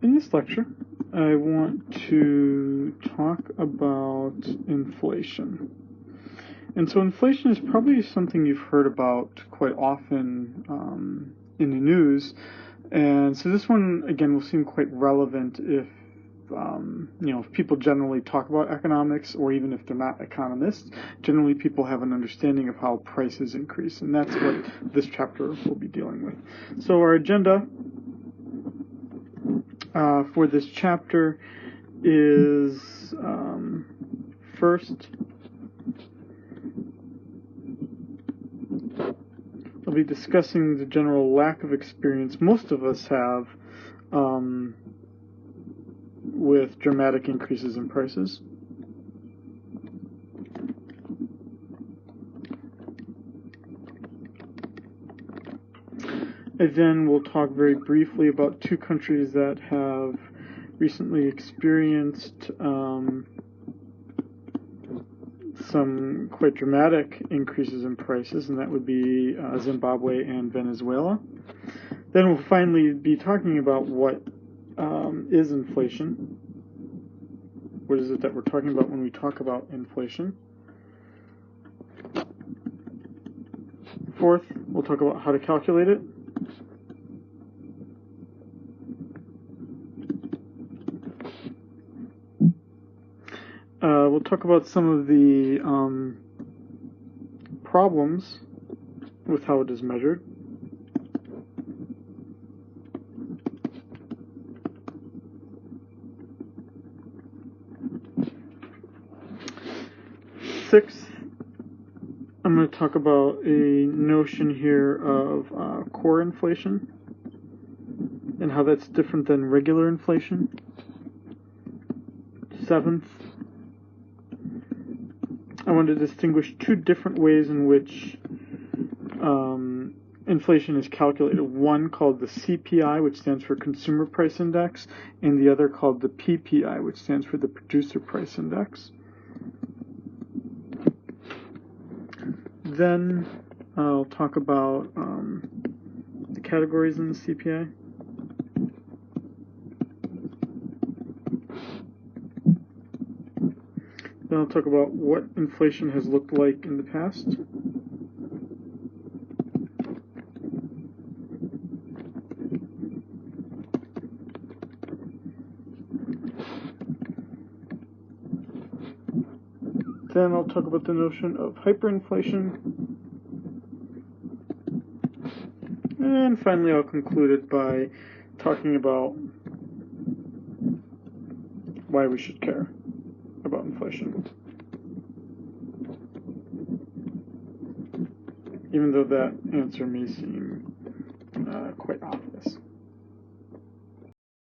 In this lecture, I want to talk about inflation. And so inflation is probably something you've heard about quite often in the news. And so this one, again, will seem quite relevant if if people generally talk about economics, or even if they're not economists. Generally, people have an understanding of how prices increase, and that's what this chapter will be dealing with. So our agenda for this chapter is first, I'll be discussing the general lack of experience most of us have with dramatic increases in prices. And then we'll talk very briefly about two countries that have recently experienced some quite dramatic increases in prices, and that would be Zimbabwe and Venezuela. Then we'll finally be talking about what is inflation. What is it that we're talking about when we talk about inflation? Fourth, we'll talk about how to calculate it. We'll talk about some of the problems with how it is measured. Sixth, I'm going to talk about a notion here of core inflation and how that's different than regular inflation. Seventh, I want to distinguish two different ways in which inflation is calculated. One called the CPI, which stands for Consumer Price Index, and the other called the PPI, which stands for the Producer Price Index. Then I'll talk about the categories in the CPI. Then I'll talk about what inflation has looked like in the past. Then I'll talk about the notion of hyperinflation. And finally, I'll conclude it by talking about why we should care about inflation, even though that answer may seem quite obvious.